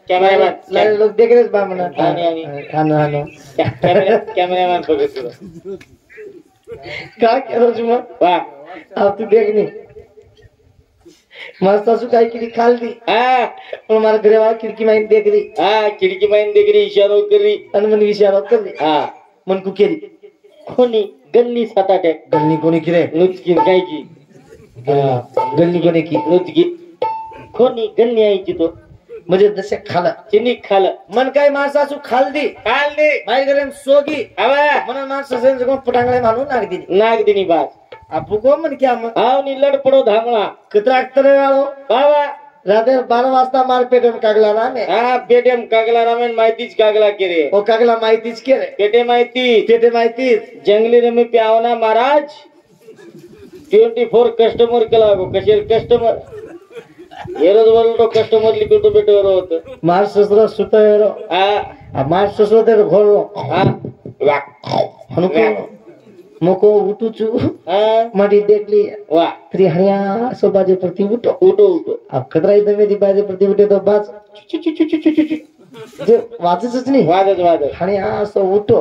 cameraman लोग देख रहे बामना कैमरामैन बघत काय केलं जुमा वाह अब तू देख नहीं मस्त असू काही किती खालती पण मला घरे वाला खिडकी माइन देख रही खिडकी माइन देख रही इशारा कर रही आणि मन इशारा कर रही मन को केली कोणी गल्ली 7-8 गल्ली कोणी किरे नुचकी काय की गल्ली कोणी की नुचकी कोणी गल्ली यायची तो म्हणजे जसे खाला चिनी खाला मन काय माणसासू खालदी माई घरे सोगी म्हणून माणसाचं कोण पटांगळे मानून नाग दिनी बास आपू को मन क्या मन आवनी लड पडो धामळा कतरा अक्तर वाळो बाबा राते 12 वाजता मार पेटेम कागला नामे पेटेम कागला नामे माहितीच कागला केरे ओ कागला माहितीच केरे पेटे माहितीच जंगली रमे प्यावना महाराज 24 कस्टमर केला गो कशे कस्टमर येरोज बोलतो कस्टमर लिखतो बेटो होत मार ससरा सुतयरो मार ससरो ते घोरो हनुको मोको उठुचु माटी देखली वाह फ्री हरिया सो बाजे प्रति उठो अब कतरा इधर मेरी बाजे प्रति उठे तो बाज जे वाजच नहीं वाजत हरिया सो उठो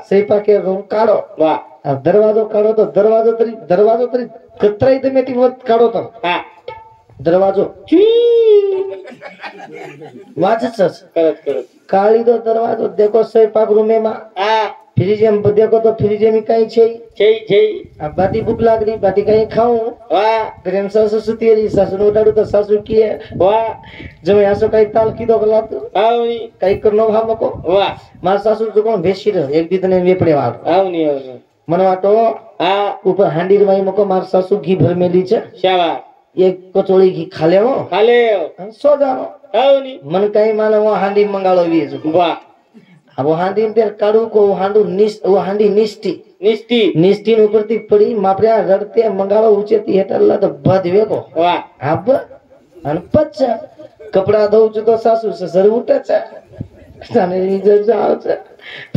सैपा के रूम काढो वाह अब दरवाजो काढो तो दरवाजो तरी कतरा इधर मेटी मत काढो तो दरवाजो वाजच करत काळी दो दरवाजो देखो सैपाक रूमे मा फ्रिज में देखो तो फ्रिज में कहीं छे अब बाटी भूख लाग रही बाटी कहीं खाऊं वाह प्रेम सासु सुतियरी सासु उठाड़ू तो सासु की है वाह जब यहाँ से कहीं ताल की दो गला तो आवनी कहीं करनो भाव को वाह मार सासु जो कौन भेसी रहे एक दिन में पड़े वाल आवनी मनवा तो ऊपर हांडी रवाई मको मार सासु घी भर में लीचे शाबाश एक कचौड़ी घी खा ले सो जाओ आवनी मन कहीं माने वो हांडी मंगालो भी वाह अब वो हांडी में काड़ू को वो हांडी निष्ठी ऊपर ती पड़ी मापरिया रड़ते मंगालो ऊंचे ती हेटल्ला तो बधवे को वाह अब अनपच कपड़ा धोच तो सासू ससुर उठे छे साने नीचे जाओ छे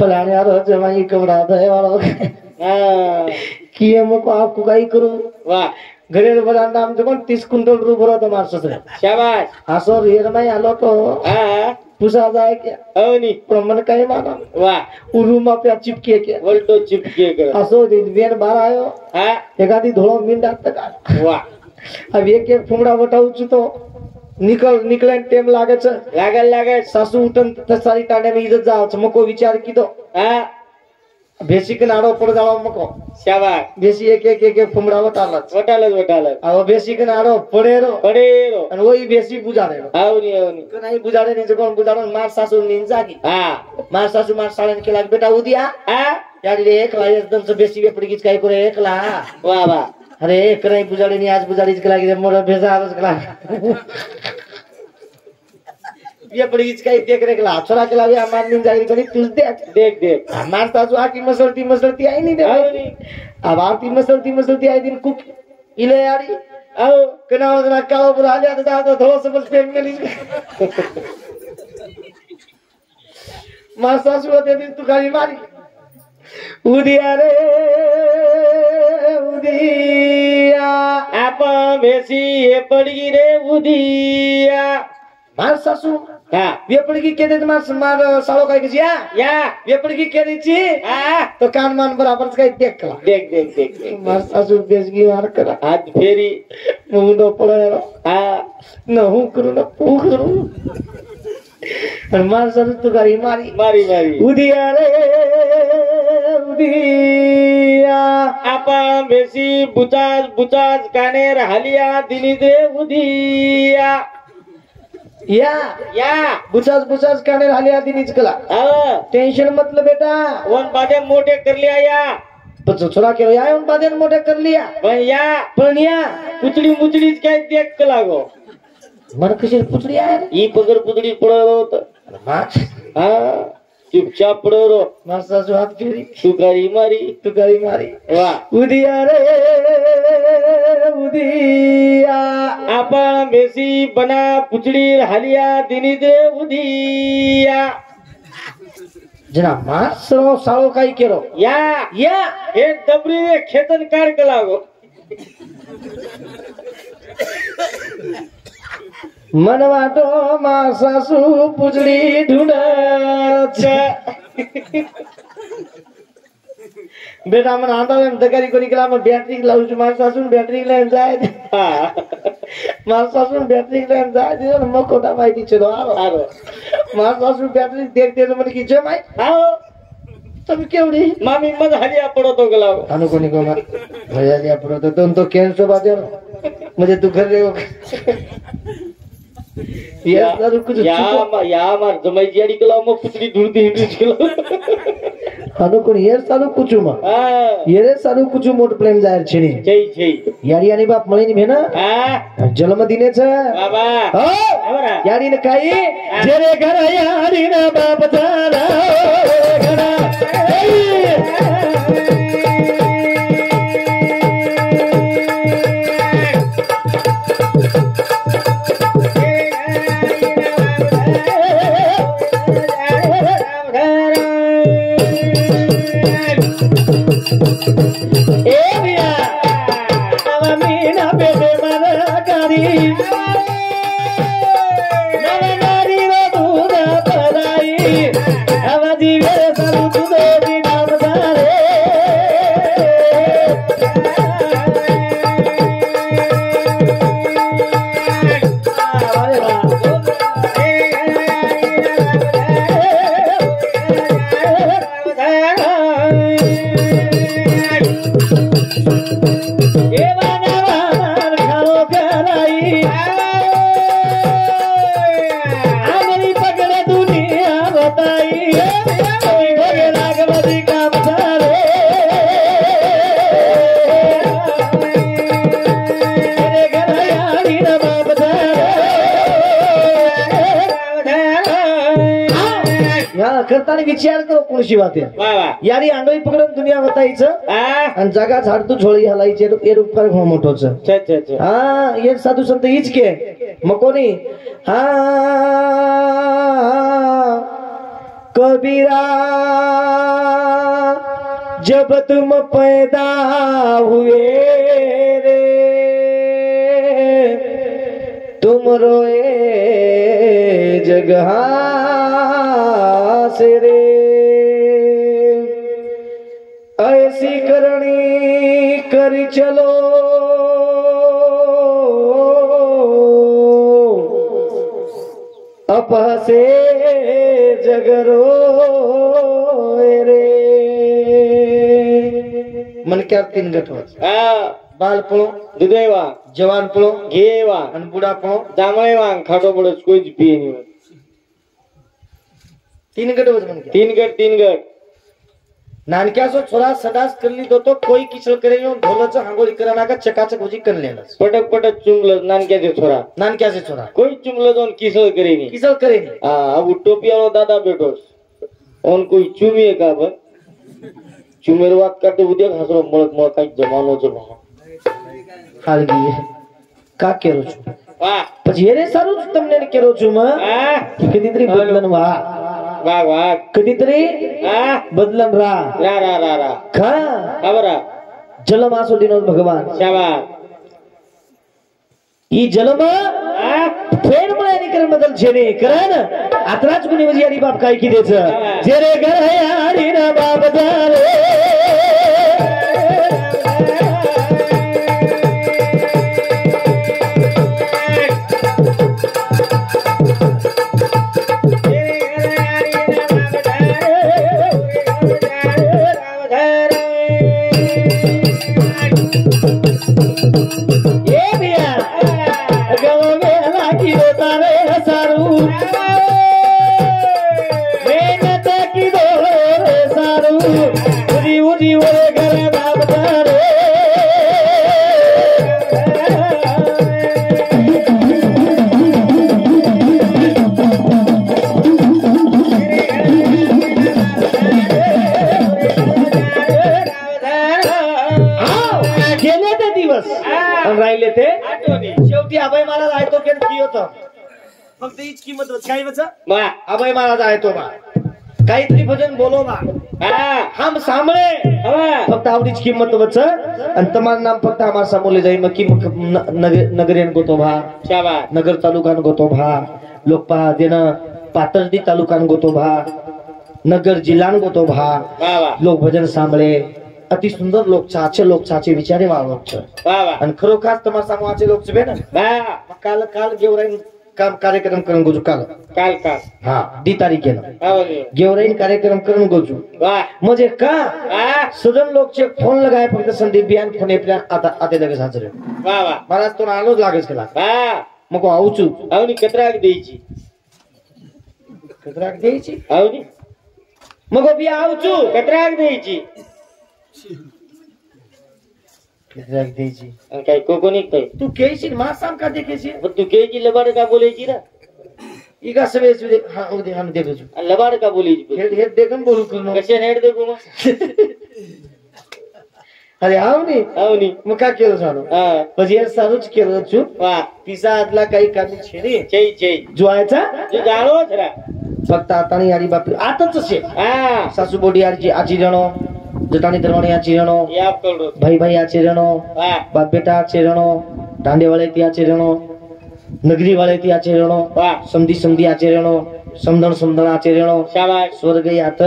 फलाने आरो जमाई कपड़ा धोए वालो किए मको आपको काई करूं वाह घरेर बरांडा में कोण 30 क्विंटल रू भरो तो मार ससुर शाबाश आसो रेर में आलो तो पुसा जाए क्या अवनी प्रमन कहीं माना वाह उरुमा पे चिपके क्या वोल्टो चिपके कर असो दिन वेन बाहर आयो एकादी धोळो मिंडा तक वाह अब एक फुमड़ा बटाऊ छु तो निकले टेम लागे छ लागे सासू उठन त सारी टाणे में इज्जत जाओ छ मको विचार की दो बेसी के नाडो पड़ जाओ मको शाबाश बेसी एक फुमड़ा वटाल अब बेसी के नाडो पड़ेरो और वही बेसी बुझारे आवनी तो नहीं बुझारे नहीं जो कौन बुझारो मार सासू नींद जागी मार सासू मार सालन के लाग बेटा उदिया यार रे एक लाख एकदम से बेसी वे पड़ी काय करे एक ला वाह अरे एक नहीं बुझारे नहीं आज बुझारी के लागी मोर भेजा आरस के लाग ये पड़ी इसका देख रे के छोरा के लागे हमार नींद जागी करी तू देख हमार सासू आकी मसलती आई नहीं दे अब आती मसलती आई दिन कुक इले यारी आओ कना कालो बुरा लिया तो धो सब पेट में ली मां सासू होते दिन तू गाली मारी उदिया रे उदिया आप बेसी ये पड़ी रे उदिया मार सासू वेपड़गी के दे मार सालो काय किया या वेपड़गी के दी छी तो कान मान बराबर से देख मार सासू बेसगी मार कर हाथ फेरी मुंडो पड़े न हूं करू न पू करू और मार सासू तो गाड़ी मारी उदिया रे उदिया आपा बेसी बुचाज काने रहलिया दिनी दे उदिया या बुचाज काने रहलिया दिनी चकला टेंशन मतलब बेटा वन बादे मोटे कर लिया या तो छोरा के या वन बादे मोटे कर लिया पण या पुतड़ी काय देख के लागो मन कशी पुतड़ी आहे ई पगर पुतड़ी पडो होत चुपचाप पडो रो मासा जो हाथ फेरी तू गाड़ी मारी वाह उदिया रे उदिया आपा बेसी बना पुतड़ी हालिया दिनी दे उदिया जना मार सालो काई केरो या हे दबरी रे खेतन काढ के लागो मन वाटो मा सासू पुजडी ढूंढ बेटा मन आता एम तकारी को निकला मैं बैटरी लाऊं छु मार सासू बैटरी लेन जाए मार सासू बैटरी लेन जाए दे म कोटा माहिती चलो आरो मार सासू बैटरी देखते तो मन की जे माई आओ તમે કેવડી મામી મત હરિયા પડો તો ગલાવ આનો કોની કો માર હરિયા પડો તો તમ તો કેન્સો બાજે मुझे तू घर रेगो या सारू कुछ या मार जमाई जियाडी गलाव म पुतली ढूंढती हिंदी गलाव आनो कोनी यार सारू कुछु मा येरे सारू कुछु मोट प्लेन जायर छेनी जय जय यारी यानी बाप मळीनी भेना जन्म दिने छ बाबा हो यारी ने काई जेरे घर यारी ना बाप तारा घरा करताना विचार करो कोणशी वाते यारी आंगळी पकडून दुनिया बतायचं आणि जगा झाडतू झोळी हलायचे तो एर उपकार हो मोठोच हा ये साधू संत हीच के मग कोणी हा कबीरा जब तुम पैदा हुए रे तुम रोए जगहा से रे ऐसी करनी करी चलो अपहसे जगरो रे मन क्या तीन गठवच बालपणो दुधेवा जवानपणो घेवा आणि बुढापणो जांभळेवा खाटो पडच कोईच पिये नाही तीन गट मन तीन गट नानक्या सो छोरा सदास करली दो तो कोई किचल करे यो ढोलच हांगोळी कराना का चकाचक होजी कर लेला पटक पटक चुंगल नानक्या से छोरा कोई चुंगल दोन किचल करे नी अब टोपिया वाला दादा बेटोस ओन कोई चुमिए का ब चुमेर बात काटे उद्या हसरो मळक मळ काय जमानो जो हालगी का केरो छु वाह પછી એરે સારું તમને કેરો છું મ કદીતરી બદલન વા વાહ વાહ કદીતરી બદલન રા રા રા રા રા ખા ખબરા જલમ આસો દિનો ભગવાન શાબાશ ઈ જલમ फेर मळ्यानी कर बदल छेने करन आत्राच कुणी म्हणजे यारी बाप काय की देच जेरे घर है यारी ना बाप जारे राहिले ते शेवटी अभय महाराज आहे तो केन की होतं फक्त हीच किंमत काय वच बा अभय महाराज आहे तो बा काहीतरी भजन बोलो बा हम सांभळे फक्त आवडीची किंमत वच आणि तुम्हाला नाम फक्त आम्हाला समोरले जाई मग की नगरेन गोतो भा नगर तालुकान गोतो भा लोक पहा देणं पातळदी तालुकान गोतो भा नगर जिल्हान गोतो भा लोक भजन सांभळे अति सुंदर लोक छाचे विचारे वाळवत आणि खरोखास तुम्हाला सांगवाचे लोक बे ना काल गेवराईन काम कार्यक्रम करून गोजू काल हा 2 तारीखेला गेवराईन कार्यक्रम करून गोजू म्हणजे का सदन लोकचे फोन लगाए फक्त संदीप बियान फोन आपल्या आता लगेच हजर महाराज तो आलोच लागेच केला मग आवचू आवनी कतराक द्यायची आवनी मग बिया आवचू कतराक द्यायची काय कोणी काय तू केशी मा सांग का देखेशी तू केजी लबाड का बोलायची ना ಈಗ ಸವೇಸ್ ಹೌದು हम देखो लबाड का बोलायची हेड देखन बोलू करू कशा हेड देखू मग अरे आवनी मग का केलं सांगू પછી यार सारूच केलं छु वा पिसा आदला काही कामी छेडी चई जोवायचा जो जाणो छरा फक्त आतानी यारी बाप आताच छे सासू बोडी यारची आची जणो जटाणी दरवाणी आची जणो याप कळरो भाई आची जणो बाप बेटा आची जणो दांडे वाले ती आची जणो नगरी वाले ती आची जणो समधी आची जणो समदण आची जणो शाबाश स्वर्ग यात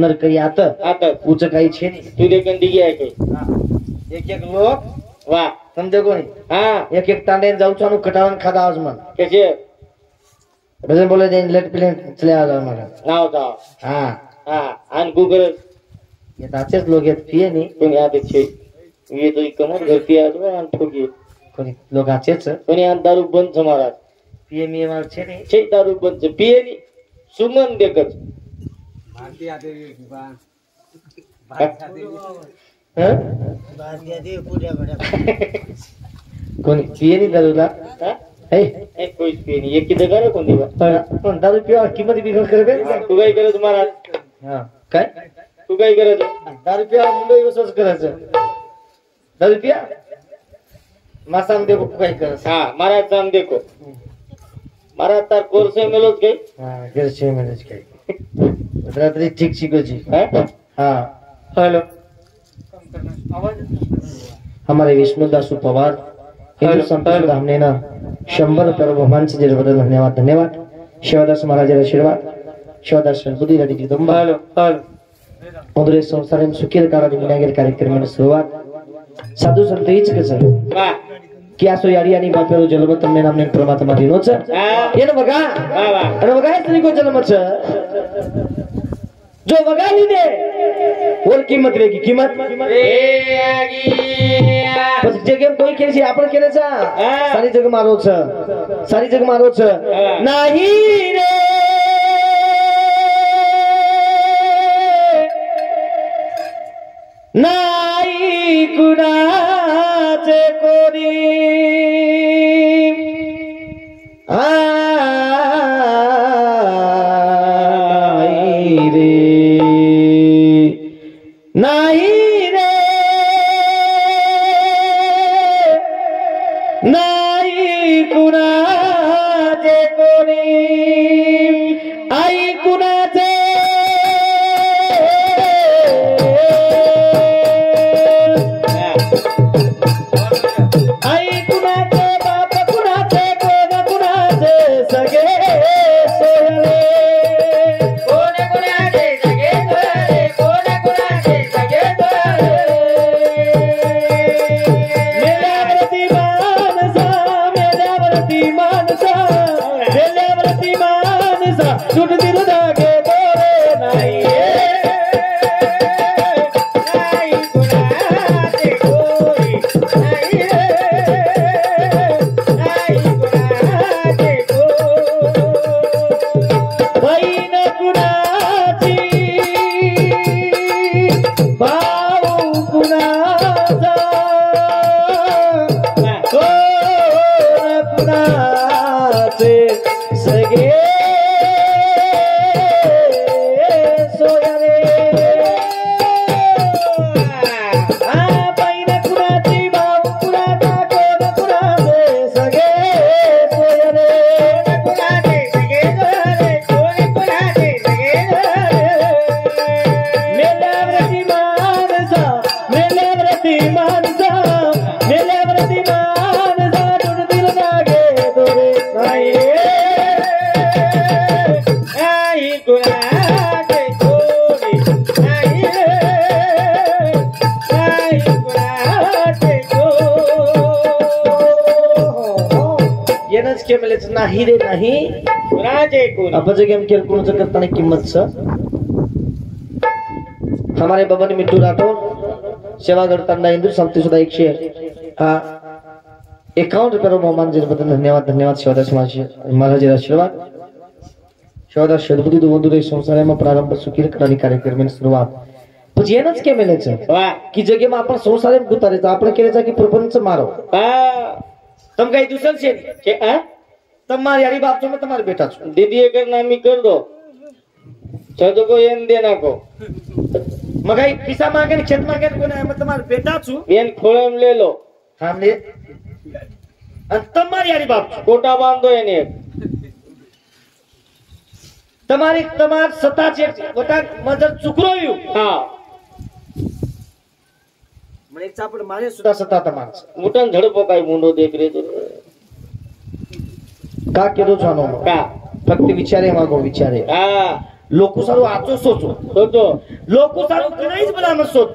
नरक यात उच काही छे नाही तू देखन दिगी आहे काय एक लोक वा समजे कोणी एक तांडे जाऊ चालू कटाळन खादा आज मन कसे भजन बोले देन लेट प्लेन चले आज मला नाव दाव हा आणि गुगल ये ताचेच लोक येत पिये नाही कोणी आते छे ये तो कमर घरती आज आणि ठोकी कोणी लोक आचेच कोणी आणि दारू बंद समारात पिये मी मार छे नाही छे दारू बंद पिये नी सुमन देखच भारती आते बा कोणी पिये नाही दारूला एक कोई पिये नी एक किती करे कोण दिवा पण दारू पिवा किंमत बिघड करबे तू काय करत महाराज हा काय तू काय करत दारू पिवा मुंबई वसच करायचं दारू पिया मासाम देखो काय करायचं महाराज साम देखो महाराज तार कोर्स मेलोच गई घर छे महीने काय रात्री ठीक शिकोची हाँ हेलो हमारे विष्णुदासु पवार हिंदू संप्रदाय हमने ना 100 रुपये बहुमान से बदल धन्यवाद शिवदास महाराज आशीर्वाद शिवदास बुद्धी रेडी जगदंबा हेलो उदरे संसार सुखी कार्यक्रम सुरुवात साधू संत हीच कसं क्या सो यारी आणि बापेरो जन्म તમને નામને પરમાત્મા દીનો છે એને વગા અને વગાય તરીકો જન્મ છે જો વગાલી દે ઓર કિંમત વેગી કિંમત ए आगी પછી જગ્યા કોઈ કે છે આપણે કેને છે સારી જગ મારો છે નહીં રે नाही कुणाचे कोणी नाही रे नाही कुणाचे कोणी आई कुणाचे आई कुणाचे बाप कुणाचे कोण कुणाचे सगळे सोयरे कोण कुणाचे सगळे सोयरे कोण कुणाचे सगळे सोयरे मेल्यावरती माणसा सुट दिल धागे दोरे नाही सगळे सोयरे बहीण कुणाची भाऊ कुणाचा कोण कुणाचे सगळे सोयरे कुणाचे सगळे सोयरे कोण कुणाचे सगळे सोयरे नाही रे नाही कुणाचे कोण आपण गेम खेळ कोणाचं करताना किंमत स हमारे बबन मिट्टू राठौर सेवागढ़ तंडा इंदूर संपत्ति सुधा 151 रुपये मोहमान जी बदल धन्यवाद धन्यवाद शिवदास महाराज आशीर्वाद शिवदास शरबती दो बंधु संसाराમાં પ્રારંભ સુખી કરવાની કાર્યક્રમની શરૂઆત પછી એને જ કેમ લે છે વાહ की जगेમાં आपण संसाराમાં गुतारे તો આપણે કહે છે કે પ્રપંચ મારો તમ કઈ દુસર છે કે તમારી યારી બાપ છો મે તમારા બેટા છું दीदी अगर नामी कर दो छतो को एन देना को मगाई पिसा मांगे ने खेत मांगे कोने मैं तुम्हारा बेटा छू एन खोळम ले लो हमने તમારી યારી બાપ છો कोटा बांधो एने તમારી તમાર સત્તા છે કોટા મજર ચુકરોયું હા મને ચાપડ મારે સુધા સત્તા તમાર છે मुटन झड़पो काय मुंडो देख रे तो का केदो जानो का फक्त विचारे मागो विचारे હા लोको सारो आचो सोचो सोचो लोको सारो कणाईच बला मत सोच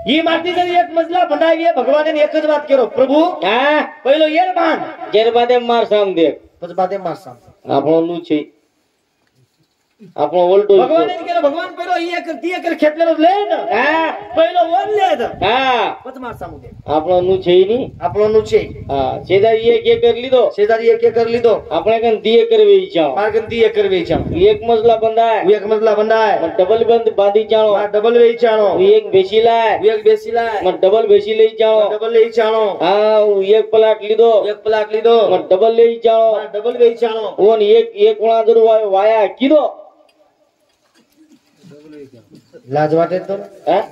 ही माती जरी एक मजला बनावी है भगवाने ने एक ज बात करो प्रभु હા पहिलो येर मान जेर बादे मार साम देख પછી બાદે માર સામ આપણો નું છે આપણો ઓલટો ભગવાને ને કેરો ભગવાન પહેલો ઈ એક તી એક ખેતલેરો લે ને હા પહેલો વન લે દે હા પછી માર સામ દે આપણો નું છે ની આપણો નું છે હા સેદારી એક કરી લીધો સેદારી એક કરી લીધો આપણે કન દીએ કરવી જાવ માર્ગન દી એક કરવી છે એક મસલા બંધાય એક મજલા બંધાય મન ડબલ બંધ બાંધી જાણો માર ડબલ વેઈ ચાણો એક બેસી લાય એક બેસી લાય મન ડબલ બેસી લઈ જાણો ડબલ વેઈ ચાણો હા એક પલાટ લીધો એક પલાટ લીધો મન ડબલ લઈ જાણો માર ડબલ વેઈ ચાણો ઓન એક વણાદર વાયા કીધો લાજ વાટે તો હા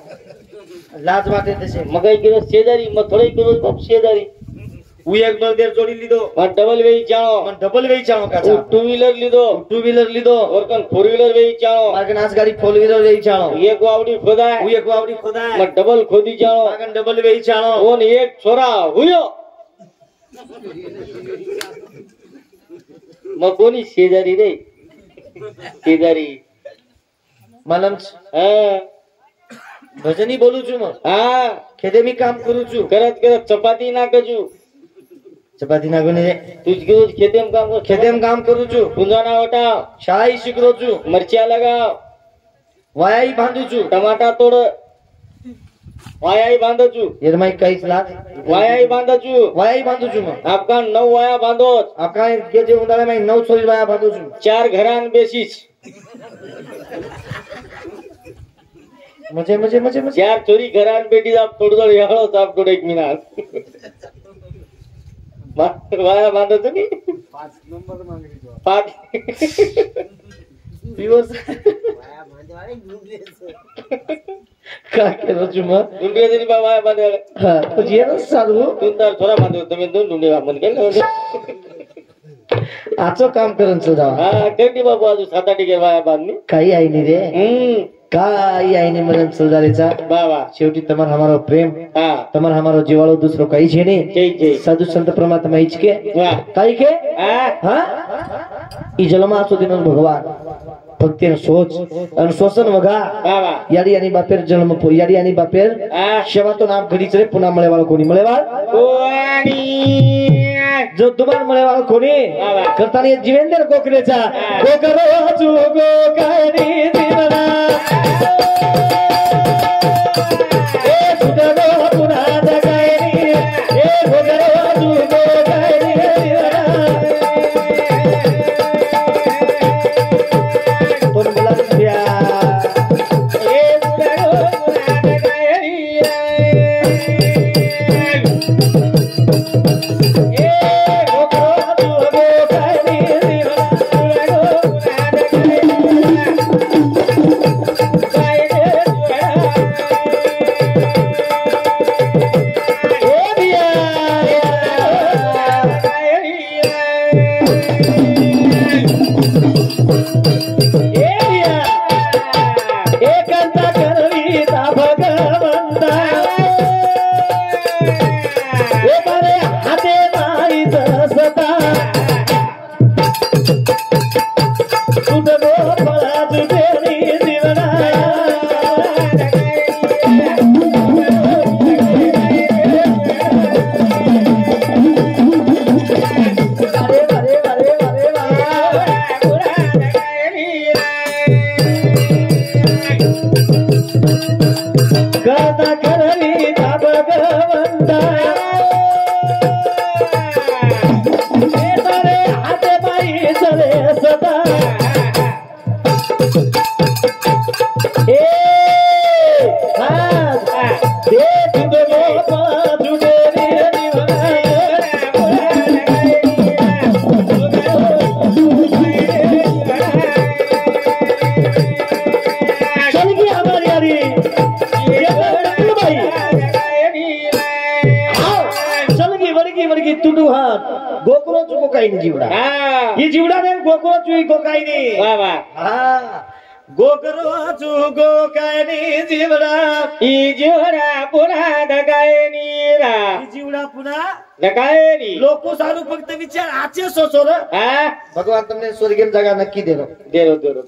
લાજ વાટે દેશે મગાઈ કીધો સેદારી મ થોડી કીધો બાપ સેદારી હું એક બળદેવ જોડી લીધો મન ડબલ વેઈ જાણો મને ડબલ વેઈ ચાણો કાચા ટુ વ્હીલર લીધો ટુ વ્હીલર લીધો ઓર કન ફોર વ્હીલર વેઈ જાણો માર્ગન આજ ગાડી ફોર વ્હીલર વેઈ ચાણો એક વાવડી ખોદાય હું એક વાવડી ખોદાય મન ડબલ ખોદી જાણો માર્ગન ડબલ વેઈ ચાણો ઓન એક છોરા હુયો મ કોની સેદારી રે સેદારી માલમ હા ભજની બોલું છું હું હા ખેદેમી કામ કરું છું કરત કરત ચપાતી ના કજુ ચપાતી ના ગુને તુજ કીધું ખેતેમ કામ કર ખેદેમ કામ કરું છું ગુંજાના વટાવ શાળી શીખરો છું મરચા લગાવ વાયાઈ બાંધું છું ટમાટા તોડ વાયાઈ બાંધો છું એરમાઈ કઈસ લાગ વાયાઈ બાંધો છું વાયાઈ બાંધું છું હું આપકા 9 વાયા બાંધો આપકા કે જે ઉંડાળામાં 9 છોરી વાયા બાંધું છું 4 ઘરાન બેસીશ મજે મજે મજે મજે 4 ચોરી ઘરાન બેઠી આપ થોડું થોડું યાળો સાપ થોડો એક મિનાર વાયા બાંધો છો ની 5 નંબર માંગી દીધો 5 દિવસ વાયા બાંધવાળી ગ્રુપ લેશે કા કેરો છું માં ડુંડી દેની બા વાયા બાંધે હા તો જે સારું તું તાર થોડા બાંધો તમે દો ડુંડી મન કે આચો કામ કરન સજા હા કેટી બાબુ આજુ 7-8 કે વાયા બાંધની काही आई नाही रे काही आई नाही मरण सलदारीचा बाबा शेवटी તમાર हमारो प्रेम હા તમાર हमारो जीवाळो दुसरो काही છે નહીં જય જય साधू संत परमात्मा ईच के વાહ काही के હા हा ई जलमा असो दिन भगवान भक्ति सोच અને શોષણ વગા બાબા યાડી આની બાપેર જન્મ યાડી આની બાપેર હા સેવા તો નામ ઘડી છે પુના મળે વાળો કોની મળે વાળ કોણી જો દુબાર મળે વાળો કોની કરતાની જીવેન્દ્ર કોકરેચા કોકરો જુ ગોકારી દીવના એ સુડરો પુના દગાઈની એ કોકરો જુ ગોકારી દીવના કોણ બોલા દિયા એ સુડરો પુના દગાઈની ही जीवडा ने गोको चुई गोकाईनी वा वा हा गोकरो चु गोकाईनी जीवडा ही जीवडा पुन्हा दगायनी रा ही जीवडा पुन्हा दगायनी लोको सारू फक्त विचार आचे सोसोर हा भगवान તમને સ્વર્ગેમ જગા નક્કી દેરો દેરો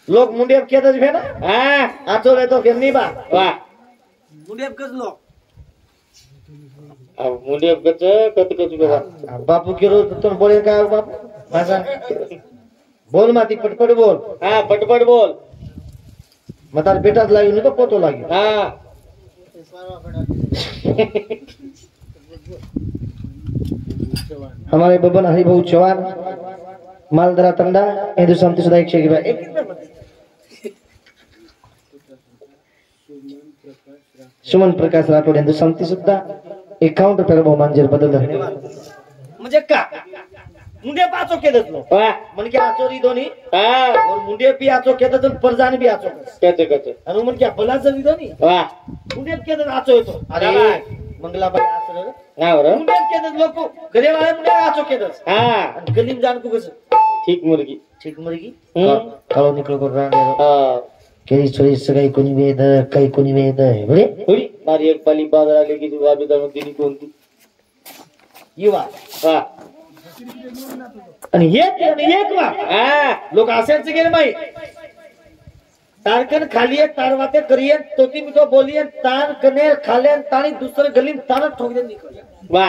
લોક મુંડેબ કેદ જ ભેના હા આચો રે તો કેમ ની બા વા मुंडेप कसलो આ મુંડે કચ કચ ગવા બાપુ કેરો તો બોલે કા બાપ ભાષા બોલ માંથી પટપટ બોલ હા પટપટ બોલ મતાર બેટા જ લાગ્યું ને તો પોતો લાગ્યો હા हमारे बबन हरिभाऊ चौहान मालदरा तंडा हिंदू शांति सुधा एक शेखी भाई सुमन प्रकाश राठोड हिंदू शांति सुद्धा 51 रुपये बहुमान जेर बदल म्हणजे का मुंडे पाचो केदत लो वा मन क्या आचोरी दोनी हा और मुंडे भी आचो केदत और परजान भी आचो कच आणि मन क्या भला जरी दोनी वा मुंडे केदत आचो येतो अरे मंगलाबाई आचो ना वर मुंडे केदत लोको घरे वाले मुंडे आचो केदत हा गलीम जान को कस ठीक मुर्गी ठीक मुर्गी काळो निकळ को रांडे हा केरी छोरी सगाई कोणी वेद काही कोणी वेद बरे थोडी मारी एक पाली बाजार आले की तू वाबी जाऊन दिली कोणती युवा हा आणि एक वा हा लोक असेच गेले माई तारकन खालिये तारवाते करिये तोती मी तो बोलिये तार कने खाले ताणी दुसरं गलीम तार ठोक दे निकल वा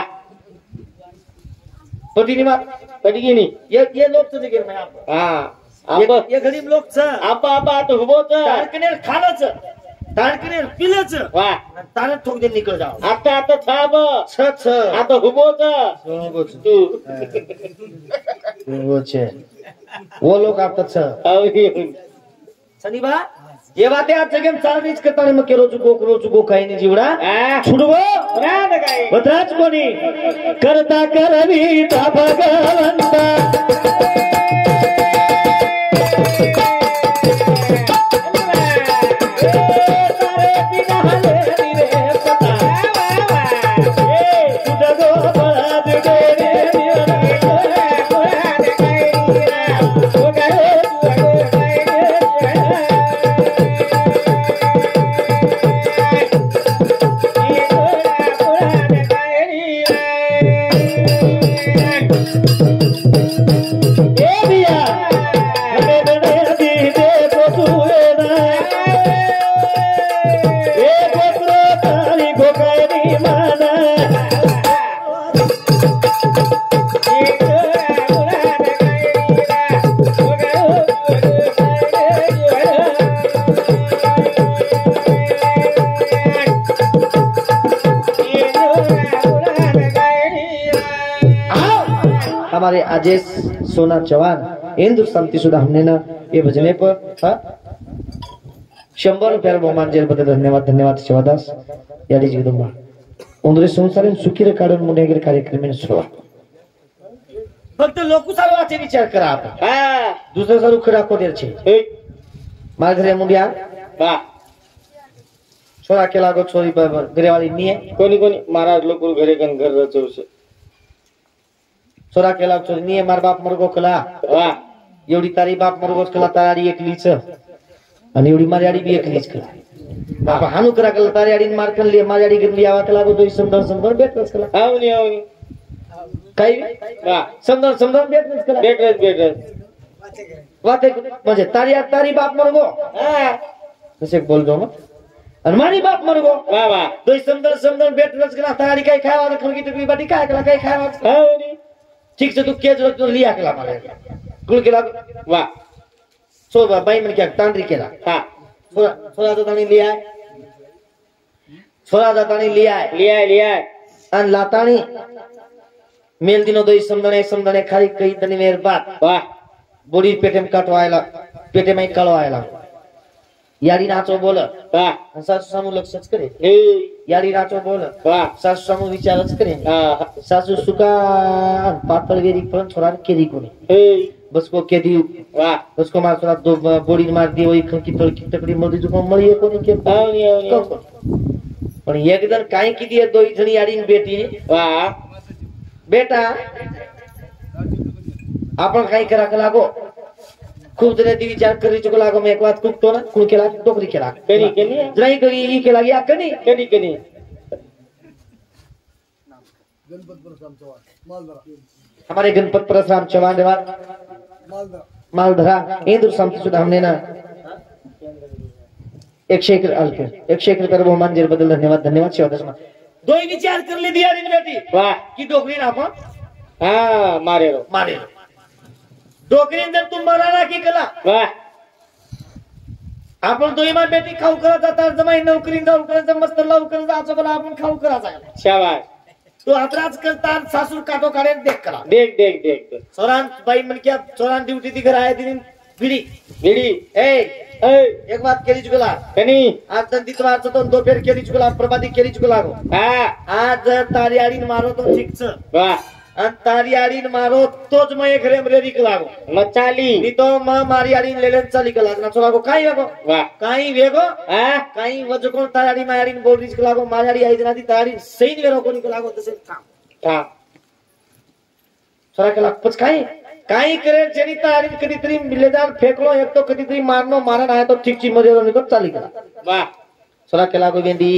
पटीनी मार कधी गेली ये लोक तुझे गेले माई आप हा आप ये गलीम लोक छ आपा आपा तो हुबोच तारकने खालच तारकने पिलच वा तार ठोक दे निकल जाओ आता आता थांब छ छ आता हुबोच तू वो छे वो लोग आता छ आवली सनीबा ये बातें आज जगह चाल रीच करता ने मके रोज गो काही नाही जीवडा हा छुडवो रान काय बत्राच कोणी करता करवी ता भगवंता हमारे आजेश सोना चौहान हिंदू शांति सुधा हमने ना ये भजने पर 100 रुपये बहुमान जेल बदल धन्यवाद शिवादास यादी जगदंबा उंदरे संसारीन सुखी काढून मुनेगिर कार्यक्रम सुरुवात फक्त लोक सारवाचे विचार करा आपण हा दुसरं सारू खरा कोडेर छे मार घरे मुंडिया बा छोरा केला गो छोरी घरे वाली नहीं है कोणी महाराज लोक घरे कन घर रचवશે छोरा केला छोरी नहीं है मार बाप मरगो कला वा एवढी तारी बाप मरगो कला तारी एकलीच आणि एवढी मारी बी एकलीच कला बाप हानू करा कला तारी आडी मार कन मारी आडी घेतली आवा कला गो तो समदर भेटच कला आवनी काही वा समदर भेटच कला भेटत वाते म्हणजे तारी बाप मरगो हा कसे बोल दो मग आणि मारी बाप मरगो वा वा तो समदर भेटच कला तारी काही खावा खरगी टुकली बाटी काय कला काही खावा आवनी ठीक से तू के जरूरत तो लिया कला मारे गुल केला वा सो बाई मन क्या तांद्री केला हा छोरा तो ताणी लिया छोरा तो ताणी लिया आणि लाताणी मेल दिनो दो समदणे खाली कई तनी मेर बात वा बोडी पेटे में काटवायला पेटे में कळवायला यारी नाचो बोल वा सासू सामू लक्षच करे ए यारी नाचो बोल वा सासू सामू विचारच करे हा सासू सुका पातळ वेरी पण छोरा केरी कोणी ए बस को केदी वा उसको मार थोड़ा दो बोडी मार दी वही की तकड़ी मर्दी जो मळी कोणी के आवनी पण एकदम काय किती दोई जणी याडी बेटी वा बेटा आपण काही करा का लागो खूप जणांनी विचार करी चुका लागो मी एक बात कुकतो ना कुण केला डोकरी केला कनी कनी जराई करी ही केला या कनी कनी कनी हमारे गणपत परशुराम चौहान देवान मालधरा इंद्र संत सुधा हमने ना 101 रुपये बहुमान जेल बदल धन्यवाद धन्यवाद शिवदास दो ही विचार कर ली दिया बेटी वाह की डोकरी ना आपण हाँ मारे रो डोकरी जर तू मराना की कला वाह आपण दोही मान बेटी खाऊ करायचा तर जमाई नोकरी जाऊ करायचं मस्त लावू करायचं असं बोला आपण खाऊ करायचा शाबाश तू अत्राच करता सासू काटो काढे देख करा देख देख देख सोरान बाई मन क्या सोरान ड्यूटी ती घर आए दिन बिडी बिडी ए ए एक बात केली चुकला कनी आज तर दितवारचं तो दोपेर केली चुकला प्रभाती केली चुकला गो हाँ आज तारी आडीन मारो तो ठीकच वाह आणि तारी आडीन मारो तोच मग एक रेम रेरी लागो मचाली नी तो मग मारी आडीन लेलेन चाली कला ना चला गो काही वेगो वाह काही वेगो हाँ काही वजो कोण तारी आडीन मारी आडीन बोल रीच लागो मारी आडी आई जनाती तारी सही वेरो कोणी लागो तसे काम था चला कला पच काही करे जेनी तारी कधीतरी मिलेदार फेकलो एक तो कधीतरी मारनो मारण आहे तो ठीक ची मध्ये निघत चाली कला वाह चला केला गो वेंदी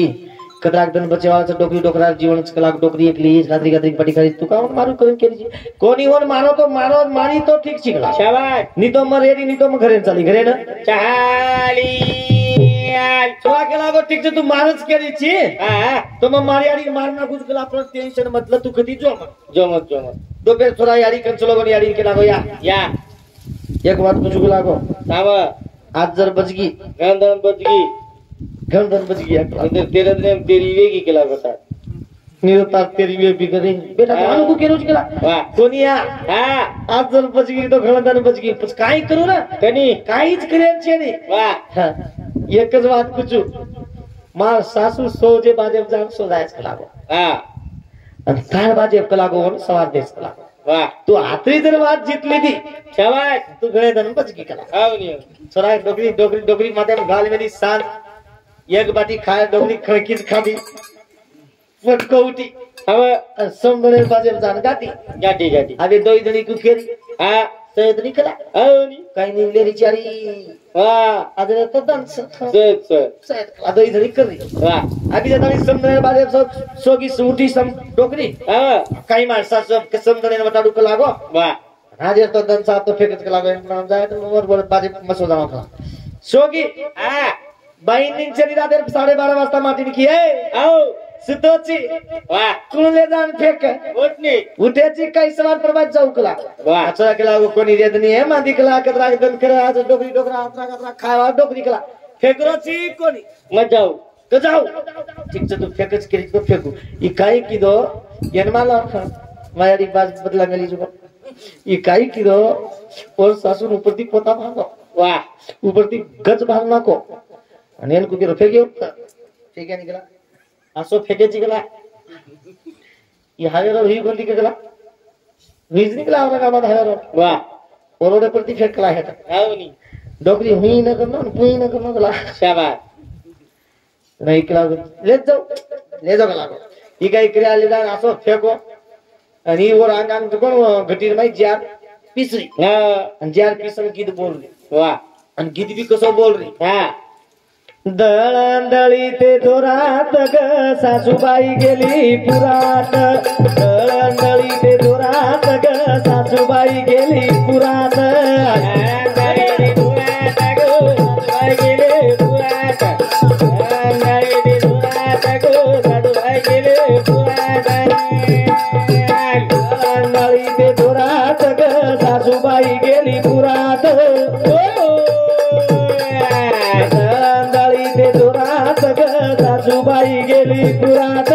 कदराक दन बचेवाळाचं डोकरी डोकरा जीवनच कलाक डोकरी एकली गात्री गात्री पटी करी तू काऊन मारू करून केली कोणी होन मारो तो मारो मारी तो ठीक शिकला शाबाश नी तो मरेरी नी तो मग घरे चाली घरे ना चाली चला केला गो ठीक तू मारच केली ची हाँ तो मग मारी आडी मारना कुछ कला पण टेन्शन मतलब तू कधी जो जोमत दोपहर थोड़ा यारी कर चलो गो यारी के लागो या एक बात कुछ लागो सावा आज जर बचगी गंधन बचगी गंधन बचगी इधर तेरे ने तेरी वेगी केला बता निरता तेरी वे बिगड़े बेटा मानो को केरोज केला वाह कोनिया हाँ आज जर बचगी तो गंधन बचगी पण काय करू ना कनी काहीच करायचे नाही वाह एकच बात कुचू मार सासू सोजे बाजे जान सो जायच लागो हाँ आणि काय बाजे लागो सवार देश लागो वाह तू आतरी जर बात जितली दी शाबाश तू गळे धन बचगी कला आओ नहीं छोरा डोकरी डोकरी डोकरी माथे में गाल मेरी सांस एक बाटी खाए डोकरी खड़कीच खादी फटको उठी अब समगणे बाजे जान गाती गाटी गाटी आगे दो जणी को खेरी हाँ सयद निकला आओ नहीं काही निवलेरी चारी वाह आदरे तो डांस सत सयद आदो इधर करी वाह आगे जणी समगणे बाजे सोगी सूटी सम डोकरी हाँ काही माणसा सब समगणे वटाडू को लागो वाह हाजिर तो दन साहब तो फेकत को लागो नाम जाए तो और बोल बाजे मसो जाओ खा सोगी हाँ बाई निंचनी रात 12:30 वाजता माटी निकी है आओ सुतोची वाह कुणले जाण फेक उठनी उठ्याची काही सवार प्रभात जाऊ कला वाह अच्छा केला कोणी रेदनी है मादी कला कदरा गन कर आज डोकरी डोकरा आत्रा कदरा खावा डोकरी कला फेकरोची कोणी मत जाओ तो जाऊ ठीक से तू फेकच केली तो फेकू ई काही किदो यनमाला मायारी बाज बदला मेली जो ई काही किदो और सासू उपरती पोता भागो वाह उपरती गज भागना को अनेल को केरो फेक्यो फेक्या निकला असो फेकेची गला ये हावेरो ही कोणती के गला वीज निकला होगा गावात हावेरो वाह ओरोडे प्रति फेकला है आओ नहीं डोकरी हुई न करनो पुई न करनो गला शाबाश नाही केला ले जाऊ गला ही काही क्रिया लिदा असो फेको आणि वर अंगांग कोण घटीर माई जार पिसरी हाँ आणि जार पिसर गीत बोल रही वाह आणि गीत भी कसो बोल रही हाँ दळंदळी ते जोरात ग सासूबाई गेली पुरात दळंदळी ते जोरात ग सासूबाई गेली पुरात दळंदळी ते जोरात ग सासूबाई गेली पुरात सासूबाई गेली पुरात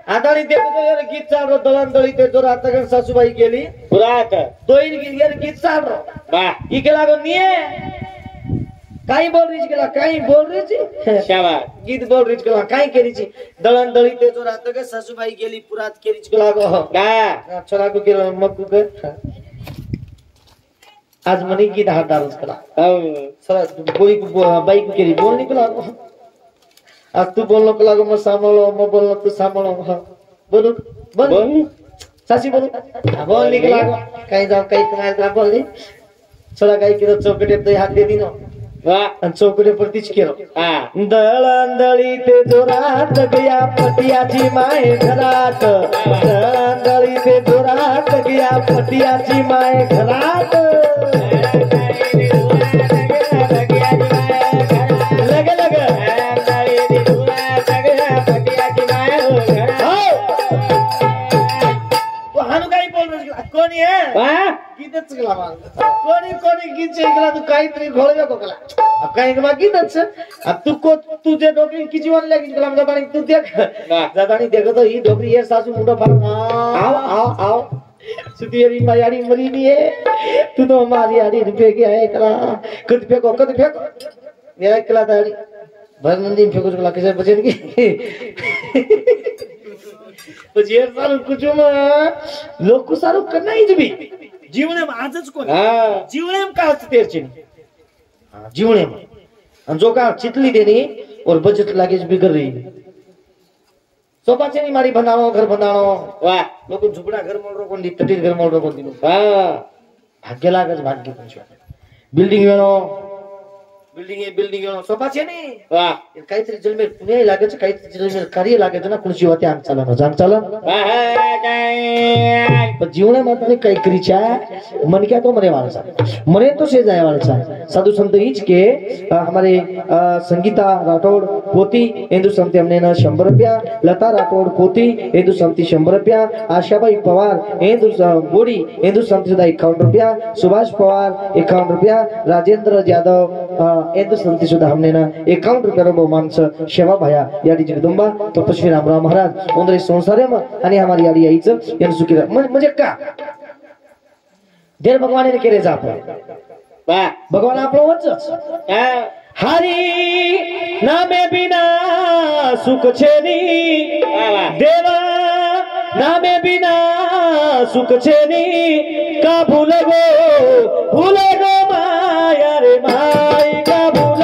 आदानी देखो गीत चाल रो दळंदळी ते जोरात सासूबाई गेली पुरात दोन गीत चाल रो वाह इके लागो निये काही बोल रही केला काही बोल रही शाबाश गीत बोल रही केला काही केली दळंदळी ते जोरात ग सासूबाई गेली पुरात केली केला गो हाँ छोरा को केला मग को आज मने की हाथ दारस कला सर कोई बाइक केली बोल निकला आज तू बोलनो कला मैं सांभळो मैं बोलनो तू सांभळो बोलू बोल सासी बोलू बोल निकला काही जाऊ काही कमायला बोलली सडा काही केलं चौकटीत हात दे दिनो आणि चौकटी परतीच केलं दळंदळी ते जोरात गया पटियाची माय घरात दळंदळी ते जोरात गया पटियाची माय घरात लग लग हानू काही बोल कोणी आहे गीतच कोणी कोणी गीत शिकला तू काहीतरी घोळ नको कला काही गीतच तू जे डोकरी किती वाजल्या की तुला पाणी तू देख जातानी देखतो ही डोकरी ये सासू मुंडा फार आओ आओ आओ सुतियरी मारी आडी मरी नहीं है तू तो हमारी आडी रुपये की है कला कद फेंको मेरा कला दाड़ी भर मंदी फेंको कला कैसे बचन की પછી સારું કુછું લોકો સારું કનાઈ જ બી जीवने आजच कोण जीवने का तेरचे जीवने आणि जो का चितली देनी और बजट लागेज बिगड़ रही सोपाचे नहीं मारी बनाओ घर बनाओ वाह लोग झुपड़ा घर मोड़ रो कोण दी तटीर घर मोड़ रो कोण दी भाग्य लागेज भाग्य पंचवा बिल्डिंग वेणो बिल्डिंग वेणो सोपाचे नहीं वाह काहीतरी जलमेर पुणे लागे काहीतरी जलमेर कार्य लागे ना खुर्ची होते आम चालन पण जीवना मात्र काही करीच्या मन क्या तो मरे वाला मरे तो से जाए वाला साधु संत ईच के हमारे संगीता राठौड़ पोती हिंदू संत हमने ना 100 रुपया लता राठौड़ पोती हिंदू संत 100 रुपया आशाबाई पवार हिंदू बोड़ी हिंदू संत 51 रुपया सुभाष पवार 51 रुपया राजेंद्र यादव हिंदू संत सुद्धा हमने ना 51 रुपया बहुमान शेवा भाया याडी जगदंबा तपस्वी रामराव महाराज उंदरे संसारे आणि हमारी याडी यायचं यांनी सुखी म्हणजे का देर भगवान ने केले जाप भगवान आपलो वच हरी नामे बिना सुख छेनी देवा नामे बिना सुख छेनी का भूल गो माया रे माई का भूल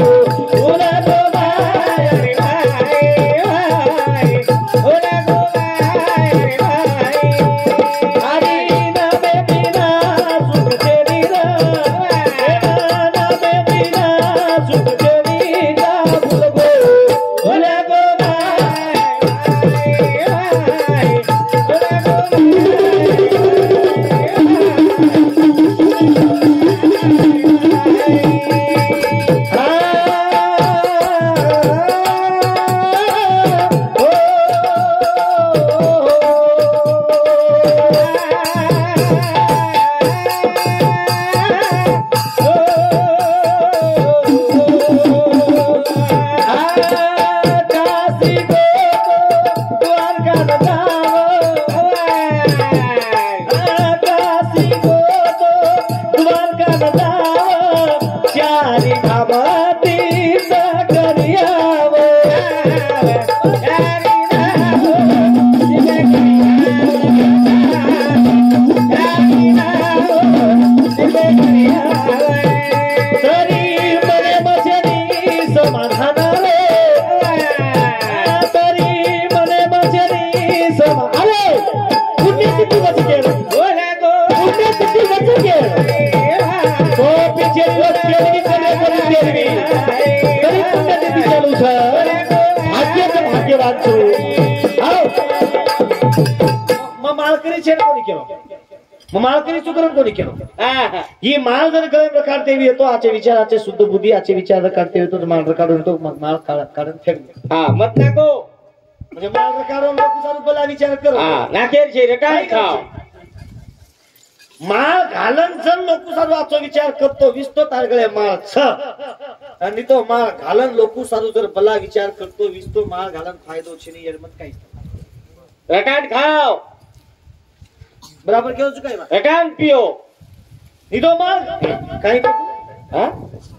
गो माया रे माई भूल गो माया रे माई हरी नामे बिना सुख छेनी देवा नामे बिना सुख छेनी का भूल गो ही माल जर गळे काढते येतो आचे विचार आचे शुद्ध बुद्धी आचे विचार काढते येतो माल काढून येतो माल काढून फेक मत नको म्हणजे माल काढून लोक चालू बोला विचार करू नाकेर शे रे काय खाव माल घालन जर लोक सारू आचो विचार करतो विसतो तारगळे माल छ आणि तो माल घालन लोक सारू जर भला विचार करतो विसतो माल घालन फायदो छेनी येडमत काही रकाट खाव बराबर केव चुकाय रकाट पियो निदो माल काही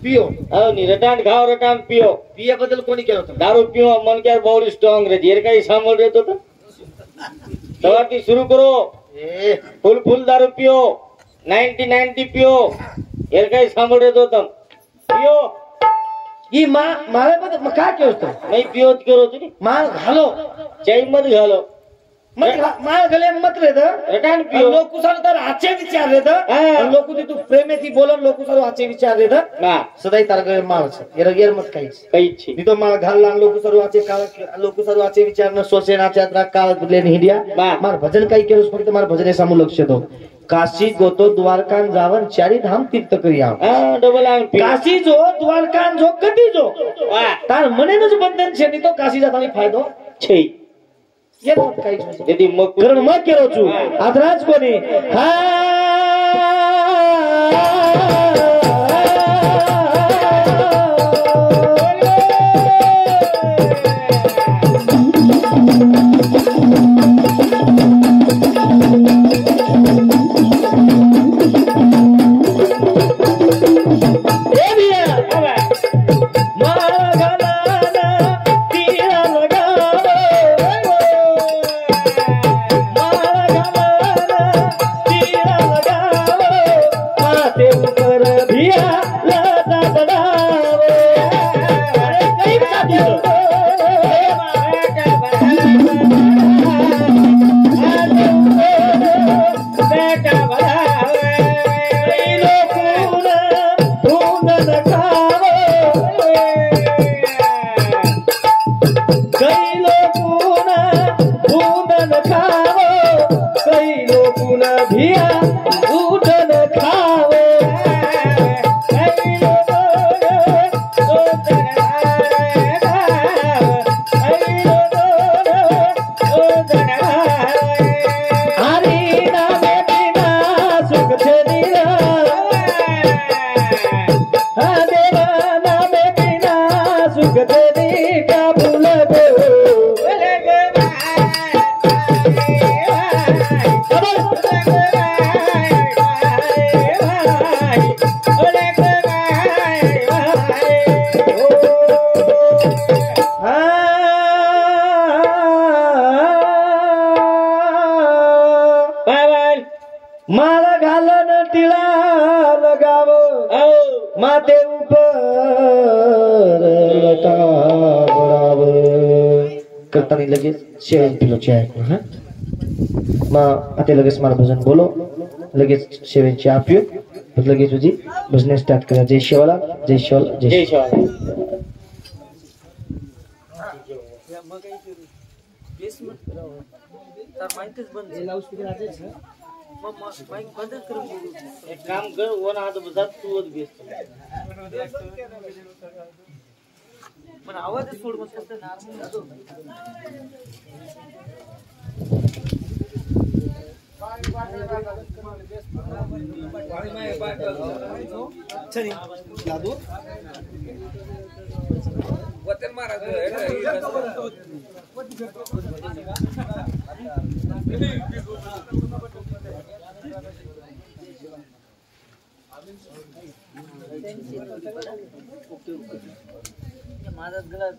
पियो नि रटान खाव रटान पियो पिया बद्दल कोणी केलं होतं दारू पियो मन क्या बॉडी स्ट्रॉंग रे जेर काही सांभाळ रहतो तो सवाती सुरू करो फुल दारू पियो 90 पियो यार काही सांभळत होतं पियो ई माळे मध्ये काय केलं नाही पियोत करो तुम्ही माळ घालो चाई मध्ये घालो माळ घाले मत रे रटान पियो लोक तर आचे विचार रे लोक तू प्रेमेથી बोलन लोक सारो आचे विचार रे ना सदाई तार गळे माळ છે एर मत काहीच છે ની તો માળ ઘાલ લોકો સારો આચે કાળ લોકો સારો આચે વિચાર ન સોચે ના ચાત્રા કાળ લેન હિડિયા માર ભજન કઈ કેરું ફક્ત માર ભજને સામુ લક્ષ્ય તો કાશી ગોતો દ્વારકા જાવન ચારી ધામ તીર્થ કરી આવ હા ડબલ આવ કાશી જો દ્વારકા જો કદી જો વાહ તાર મને જ બંધન છે ની તો કાશી જાતાની ફાયદો છે ये बात कई છે यदि करण म केरो छु आदराज कोनी हा माला घालन टिळा लगाव माते ऊपर लटावडाव करताना लगेच शेवण पिलो चाय हा आता लगेच मारा भजन बोलो लगेच शेवण चहा पियो लगेच तुझी भजन स्टार्ट करा जय शिवाला जय शिवाला जय शिवाला एक काम कर वन हात बसा तू वर बेस पण आवाज सोड मत फक्त चली दादू वतन महाराज माझा गळा